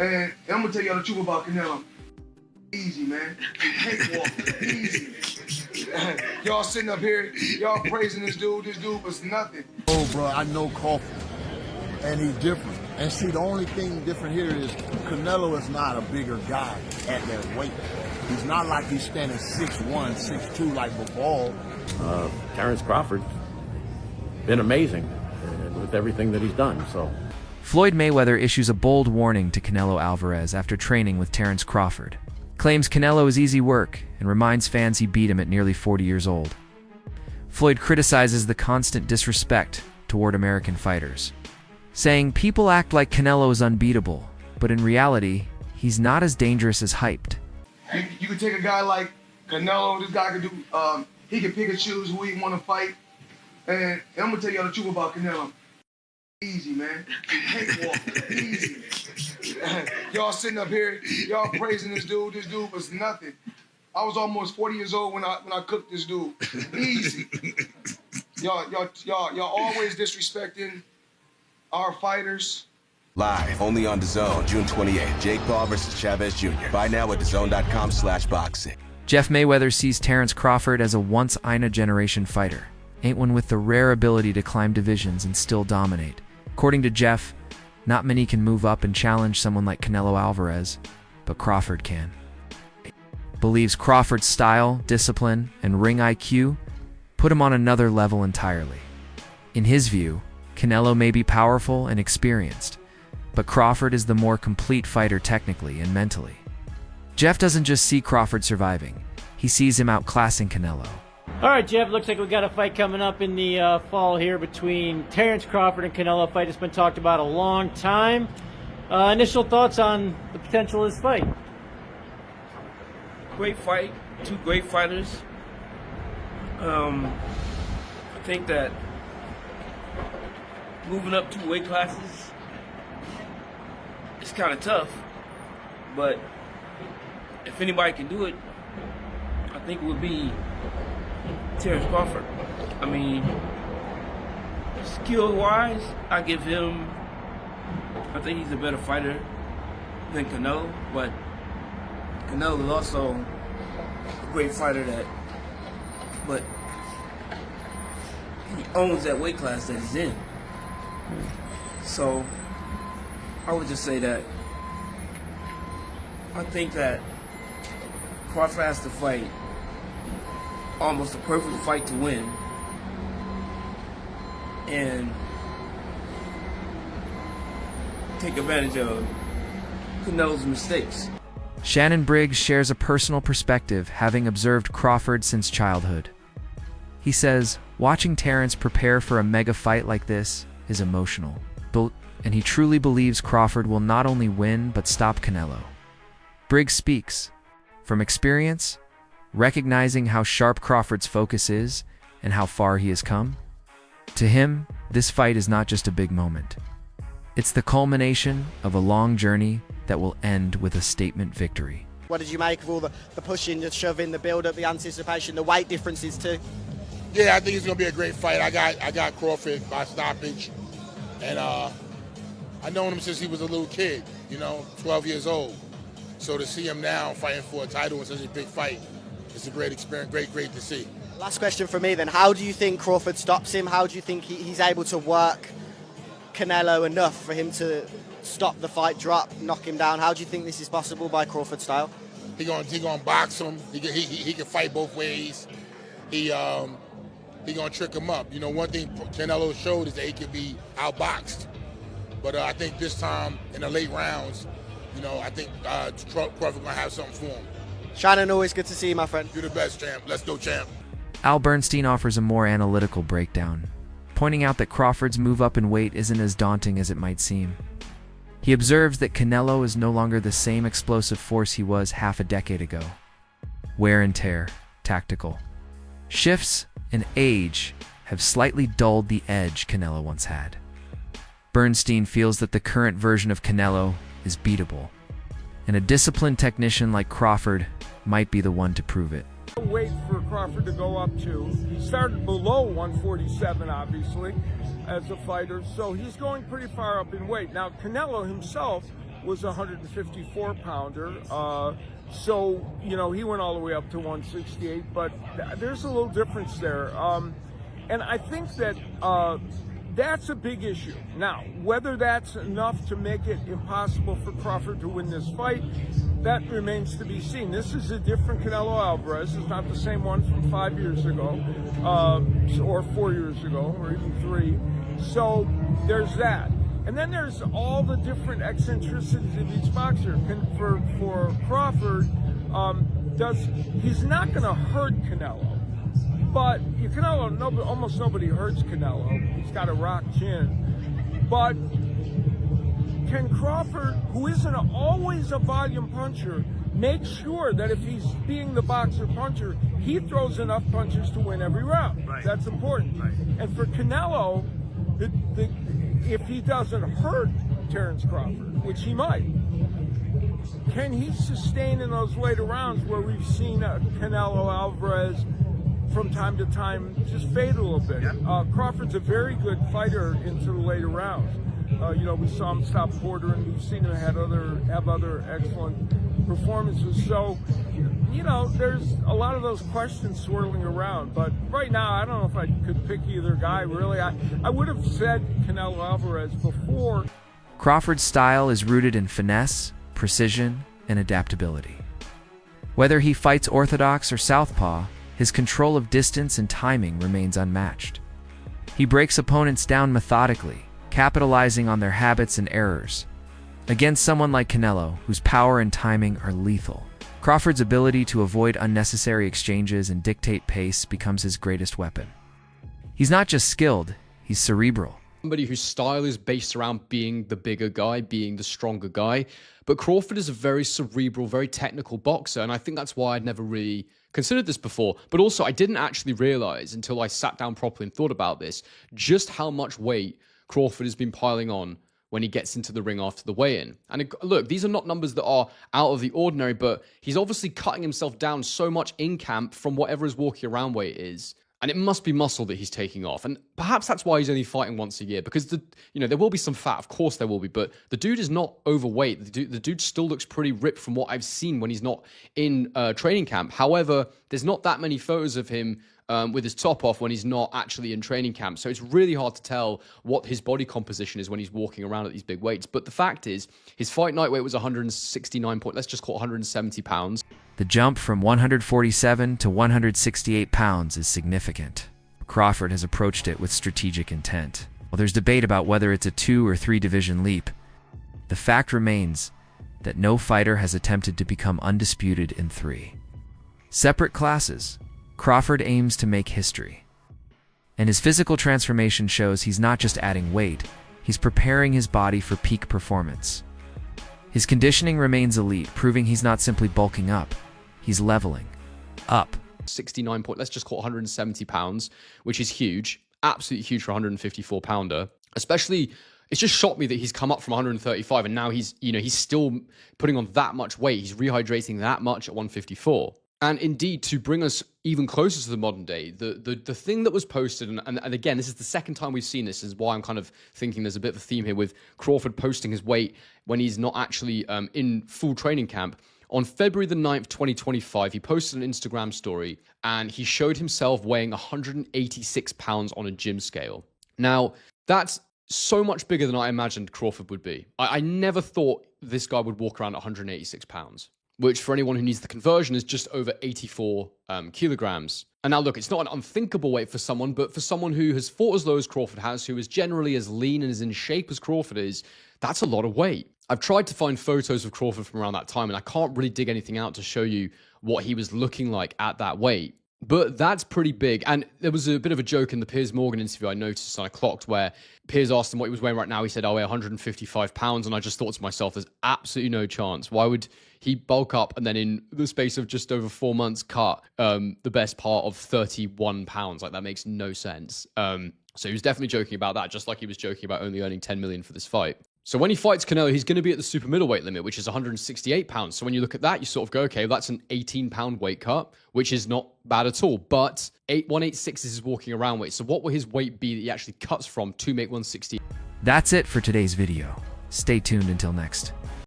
And I'm gonna tell y'all the truth about Canelo. Easy, man. Cakewalk. Easy. Y'all sitting up here, y'all praising this dude. This dude was nothing. Oh, bro, I know Crawford, and he's different. And see, the only thing different here is Canelo is not a bigger guy at that weight. He's not like he's standing 6'1", 6'2" like before. Terence Crawford's been amazing with everything that he's done, so. Floyd Mayweather issues a bold warning to Canelo Alvarez after training with Terence Crawford. Claims Canelo is easy work and reminds fans he beat him at nearly 40 years old. Floyd criticizes the constant disrespect toward American fighters, saying people act like Canelo is unbeatable, but in reality, he's not as dangerous as hyped. You could take a guy like Canelo, this guy could do, he can pick and choose who he want to fight. And I'm going to tell y'all the truth about Canelo. Easy, man. Cakewalk. Easy. Y'all sitting up here, y'all praising this dude. This dude was nothing. I was almost 40 years old when I cooked this dude. Easy. Y'all always disrespecting our fighters. Live, only on DAZN, June 28th. Jake Paul versus Chavez Jr. Buy now at DAZN.com/boxing. Jeff Mayweather sees Terence Crawford as a once-in-a-generation fighter. Ain't one with the rare ability to climb divisions and still dominate. According to Jeff, not many can move up and challenge someone like Canelo Alvarez, but Crawford can. Believes Crawford's style, discipline, and ring IQ put him on another level entirely. In his view, Canelo may be powerful and experienced, but Crawford is the more complete fighter technically and mentally. Jeff doesn't just see Crawford surviving, he sees him outclassing Canelo. All right, Jeff, looks like we got a fight coming up in the fall here between Terence Crawford and Canelo. A fight that's been talked about a long time. Initial thoughts on the potential of this fight? Great fight, two great fighters. I think that moving up 2 weight classes is kind of tough, but if anybody can do it, I think it would be Terence Crawford. I mean, skill-wise, I think he's a better fighter than Canelo, but Canelo is also a great fighter but he owns that weight class that he's in. So I would just say that I think that Crawford has to fight almost a perfect fight to win, and take advantage of Canelo's mistakes. Shannon Briggs shares a personal perspective, having observed Crawford since childhood. He says, watching Terence prepare for a mega fight like this is emotional, and he truly believes Crawford will not only win but stop Canelo. Briggs speaks from experience, recognizing how sharp Crawford's focus is and how far he has come. To him, this fight is not just a big moment. It's the culmination of a long journey that will end with a statement victory. What did you make of all the pushing, the shoving, the build-up, the anticipation, the weight differences too? Yeah, I think it's going to be a great fight. I got Crawford by stoppage, and I've known him since he was a little kid, 12 years old. So to see him now fighting for a title in such a big fight, it's a great experience, great to see. Last question for me then, how do you think Crawford stops him? How do you think he's able to work Canelo enough for him to stop the fight, drop, knock him down? How do you think this is possible by Crawford style? He gonna box him. He can fight both ways. He gonna trick him up. One thing Canelo showed is that he can be outboxed. But I think this time in the late rounds, I think Crawford gonna have something for him. Shannon, always good to see you, my friend. You're the best, champ. Let's go, champ. Bernstein offers a more analytical breakdown, pointing out that Crawford's move up in weight isn't as daunting as it might seem. He observes that Canelo is no longer the same explosive force he was half a decade ago. Wear and tear, tactical shifts, and age have slightly dulled the edge Canelo once had. Bernstein feels that the current version of Canelo is beatable, and a disciplined technician like Crawford might be the one to prove it. Weight for Crawford to go up to. He started below 147, obviously, as a fighter, so he's going pretty far up in weight. Now, Canelo himself was a 154-pounder. So, you know, he went all the way up to 168, but there's a little difference there. And I think that that's a big issue. Now, whether that's enough to make it impossible for Crawford to win this fight, that remains to be seen. This is a different Canelo Alvarez. It's not the same one from 5 years ago, or 4 years ago, or even 3. So there's that. And then there's all the different eccentricities of each boxer. For Crawford, he's not going to hurt Canelo. But almost nobody hurts Canelo. He's got a rock chin. But can Crawford, who isn't always a volume puncher, make sure that if he's being the boxer puncher, he throws enough punches to win every round? Right. That's important. Right. And for Canelo, if he doesn't hurt Terence Crawford, which he might, can he sustain in those later rounds where we've seen Canelo Alvarez from time to time just fade a little bit? Yeah. Crawford's a very good fighter into the later rounds. You know, we saw him stop Porter, and we've seen him have other excellent performances. So, you know, there's a lot of those questions swirling around. But right now, I don't know if I could pick either guy, really. I would have said Canelo Alvarez before. Crawford's style is rooted in finesse, precision, and adaptability. Whether he fights orthodox or southpaw, his control of distance and timing remains unmatched. He breaks opponents down methodically, capitalizing on their habits and errors. Against someone like Canelo, whose power and timing are lethal, Crawford's ability to avoid unnecessary exchanges and dictate pace becomes his greatest weapon. He's not just skilled, he's cerebral. Somebody whose style is based around being the bigger guy, being the stronger guy. But Crawford is a very cerebral, very technical boxer, and I think that's why I'd never really considered this before. But also, I didn't actually realize until I sat down properly and thought about this, just how much weight Crawford has been piling on when he gets into the ring after the weigh-in. And look, these are not numbers that are out of the ordinary, but he's obviously cutting himself down so much in camp from whatever his walking around weight is. And it must be muscle that he's taking off. And perhaps that's why he's only fighting once a year, because there will be some fat, of course there will be, but the dude is not overweight. The dude still looks pretty ripped from what I've seen when he's not in training camp. However, there's not that many photos of him with his top off when he's not actually in training camp. So it's really hard to tell what his body composition is when he's walking around at these big weights. But the fact is, his fight night weight was 169 let's just call it 170 pounds. The jump from 147 to 168 pounds is significant. Crawford has approached it with strategic intent. While there's debate about whether it's a 2 or 3 division leap, the fact remains that no fighter has attempted to become undisputed in 3 separate classes. Crawford aims to make history. And his physical transformation shows he's not just adding weight, he's preparing his body for peak performance. His conditioning remains elite, proving he's not simply bulking up, he's leveling up. 69 let's just call it 170 pounds, which is huge, absolutely huge for a 154 pounder. Especially, it's just shocked me that he's come up from 135 and now he's still putting on that much weight. He's rehydrating that much at 154. And indeed, to bring us even closer to the modern day, the thing that was posted, and again, this is the second time we've seen this, is why I'm kind of thinking there's a bit of a theme here with Crawford posting his weight when he's not actually in full training camp. On February the 9th, 2025, he posted an Instagram story, and he showed himself weighing 186 pounds on a gym scale. Now, that's so much bigger than I imagined Crawford would be. I never thought this guy would walk around at 186 pounds. Which for anyone who needs the conversion is just over 84 kilograms. And now look, it's not an unthinkable weight for someone, but for someone who has fought as low as Crawford has, who is generally as lean and as in shape as Crawford is, that's a lot of weight. I've tried to find photos of Crawford from around that time, and I can't really dig anything out to show you what he was looking like at that weight. But that's pretty big. And there was a bit of a joke in the Piers Morgan interview I noticed and I clocked, where Piers asked him what he was weighing right now. He said, I weigh 155 pounds. And I just thought to myself, there's absolutely no chance. Why would he bulk up and then in the space of just over 4 months cut the best part of 31 pounds? Like, that makes no sense. So he was definitely joking about that, just like he was joking about only earning 10 million for this fight. So when he fights Canelo, he's going to be at the super middleweight limit, which is 168 pounds. So when you look at that, you sort of go, okay, that's an 18-pound weight cut, which is not bad at all. But 186 is his walking around weight. So what will his weight be that he actually cuts from to make 160? That's it for today's video. Stay tuned until next.